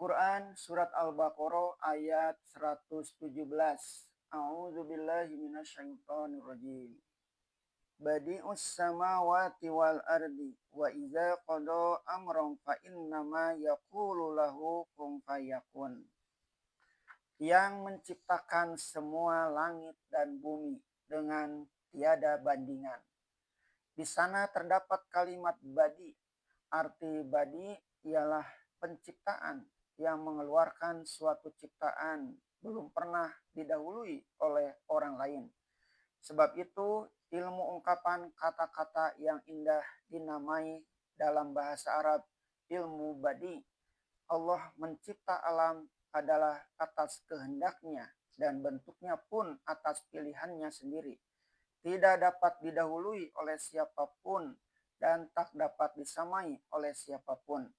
Quran Surat Al-Baqarah ayat 117. A'udzubillahi minasyaitonirrajim. Badi'us samawati wal ardi wa iza qada amran fa innama yaqulu lahu kun fayakun. Yang menciptakan semua langit dan bumi dengan tiada bandingan. Di sana terdapat kalimat badi. Arti badi ialah penciptaan yang mengeluarkan suatu ciptaan belum pernah didahului oleh orang lain. Sebab itu ilmu ungkapan kata-kata yang indah dinamai dalam bahasa Arab ilmu badi. Allah mencipta alam adalah atas kehendaknya dan bentuknya pun atas pilihannya sendiri. Tidak dapat didahului oleh siapapun dan tak dapat disamai oleh siapapun.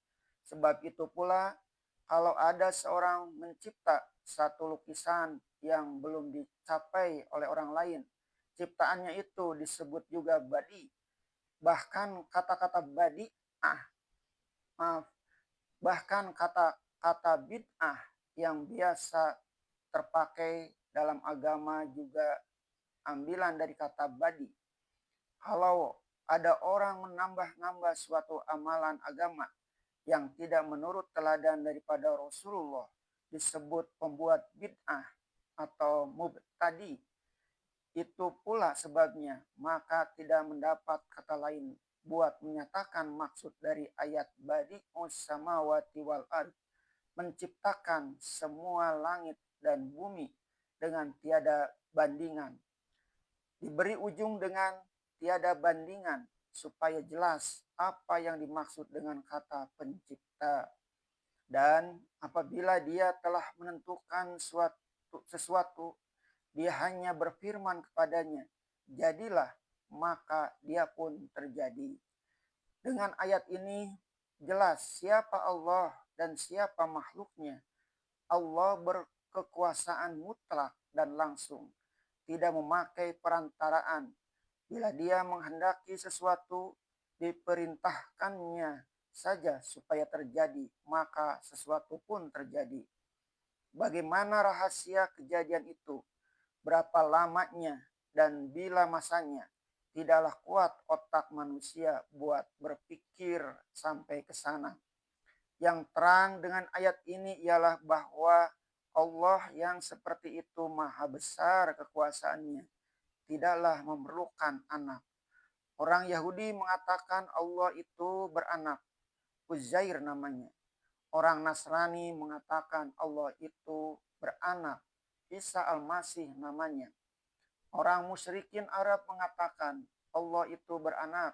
Sebab itu pula, kalau ada seorang mencipta satu lukisan yang belum dicapai oleh orang lain, ciptaannya itu disebut juga badi. Bahkan kata-kata badi'ah, maaf, bahkan kata-kata bid'ah yang biasa terpakai dalam agama juga ambilan dari kata badi. Kalau ada orang menambah-nambah suatu amalan agama yang tidak menurut teladan daripada Rasulullah, disebut pembuat bid'ah atau mubtadi. Itu pula sebabnya maka tidak mendapat kata lain buat menyatakan maksud dari ayat badi'us samawati wal ard, menciptakan semua langit dan bumi dengan tiada bandingan. Diberi ujung dengan tiada bandingan supaya jelas apa yang dimaksud dengan kata pencipta. Dan apabila dia telah menentukan sesuatu, dia hanya berfirman kepadanya, jadilah, maka dia pun terjadi. Dengan ayat ini jelas siapa Allah dan siapa makhluknya. Allah berkekuasaan mutlak dan langsung, tidak memakai perantaraan. Bila dia menghendaki sesuatu, diperintahkannya saja supaya terjadi, maka sesuatu pun terjadi. Bagaimana rahasia kejadian itu? Berapa lamanya dan bila masanya? Tidaklah kuat otak manusia buat berpikir sampai ke sana. Yang terang dengan ayat ini ialah bahwa Allah yang seperti itu maha besar kekuasaannya, tidaklah memerlukan anak. Orang Yahudi mengatakan Allah itu beranak, Uzair namanya. Orang Nasrani mengatakan Allah itu beranak, Isa Al-Masih namanya. Orang musyrikin Arab mengatakan Allah itu beranak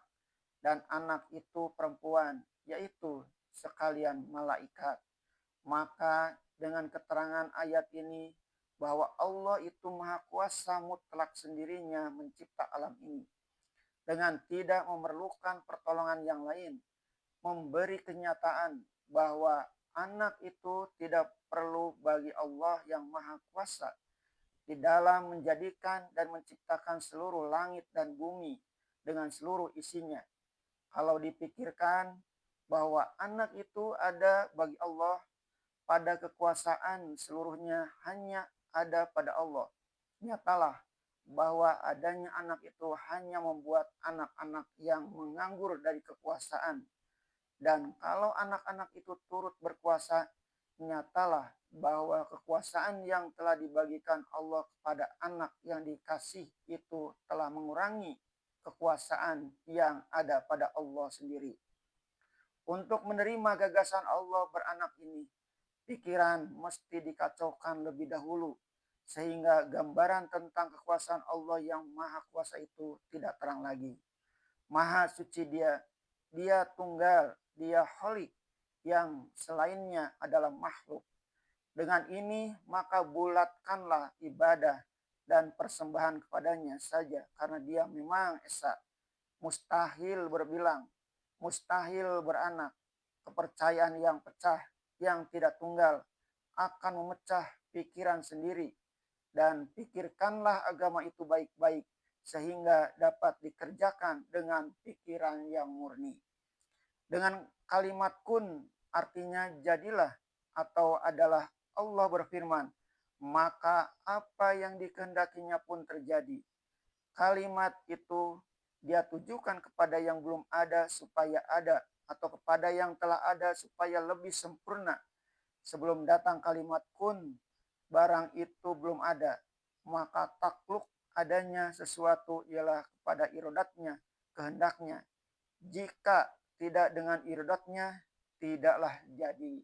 dan anak itu perempuan, yaitu sekalian malaikat. Maka dengan keterangan ayat ini bahwa Allah itu maha kuasa mutlak sendirinya mencipta alam ini dengan tidak memerlukan pertolongan yang lain, memberi kenyataan bahwa anak itu tidak perlu bagi Allah yang maha kuasa di dalam menjadikan dan menciptakan seluruh langit dan bumi dengan seluruh isinya. Kalau dipikirkan bahwa anak itu ada bagi Allah, pada kekuasaan seluruhnya hanya ada pada Allah. Nyatalah bahwa adanya anak itu hanya membuat anak-anak yang menganggur dari kekuasaan. Dan kalau anak-anak itu turut berkuasa, nyatalah bahwa kekuasaan yang telah dibagikan Allah kepada anak yang dikasih itu telah mengurangi kekuasaan yang ada pada Allah sendiri. Untuk menerima gagasan Allah beranak ini, pikiran mesti dikacaukan lebih dahulu, sehingga gambaran tentang kekuasaan Allah yang maha kuasa itu tidak terang lagi. Maha suci dia, dia tunggal, dia khalik, yang selainnya adalah makhluk. Dengan ini maka bulatkanlah ibadah dan persembahan kepadanya saja, karena dia memang esa. Mustahil berbilang, mustahil beranak. Kepercayaan yang pecah, yang tidak tunggal, akan memecah pikiran sendiri. Dan pikirkanlah agama itu baik-baik, sehingga dapat dikerjakan dengan pikiran yang murni. Dengan kalimat kun artinya jadilah atau adalah Allah berfirman, maka apa yang dikehendakinya pun terjadi. Kalimat itu dia tujukan kepada yang belum ada supaya ada, atau kepada yang telah ada supaya lebih sempurna. Sebelum datang kalimat kun, barang itu belum ada. Maka takluk adanya sesuatu ialah kepada irodatnya, kehendaknya. Jika tidak dengan irodatnya, tidaklah jadi.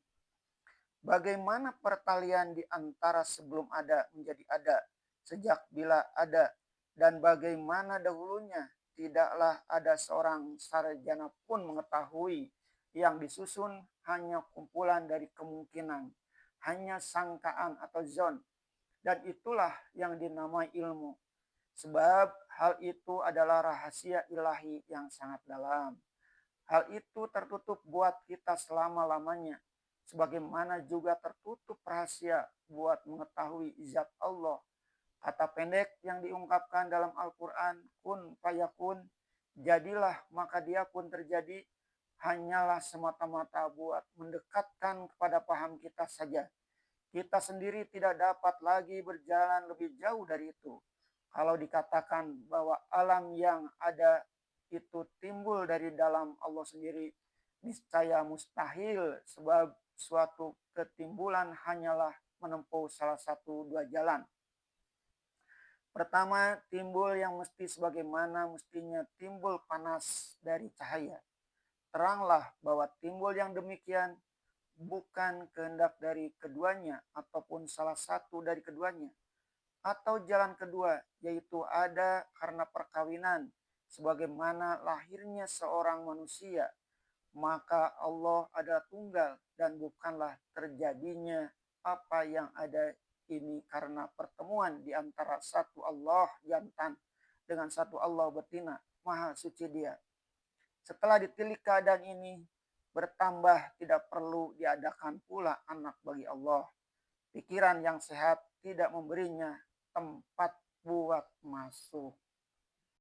Bagaimana pertalian di antara sebelum ada menjadi ada, sejak bila ada, dan bagaimana dahulunya tidaklah ada seorang sarjana pun mengetahui, yang disusun hanya kumpulan dari kemungkinan, hanya sangkaan atau zon, dan itulah yang dinamai ilmu. Sebab hal itu adalah rahasia ilahi yang sangat dalam. Hal itu tertutup buat kita selama-lamanya, sebagaimana juga tertutup rahasia buat mengetahui zat Allah. Kata pendek yang diungkapkan dalam Al-Quran, kun fayakun, jadilah maka dia pun terjadi, hanyalah semata-mata buat mendekatkan kepada paham kita saja. Kita sendiri tidak dapat lagi berjalan lebih jauh dari itu. Kalau dikatakan bahwa alam yang ada itu timbul dari dalam Allah sendiri, niscaya mustahil, sebab suatu ketimbulan hanyalah menempuh salah satu dua jalan. Pertama, timbul yang mesti sebagaimana mestinya timbul panas dari cahaya. Teranglah bahwa timbul yang demikian bukan kehendak dari keduanya ataupun salah satu dari keduanya. Atau jalan kedua, yaitu ada karena perkawinan, sebagaimana lahirnya seorang manusia, maka Allah adalah tunggal dan bukanlah terjadinya apa yang ada ini karena pertemuan di antara satu Allah jantan dengan satu Allah betina, maha suci dia. Setelah ditilik keadaan ini, bertambah tidak perlu diadakan pula anak bagi Allah. Pikiran yang sehat tidak memberinya tempat buat masuk.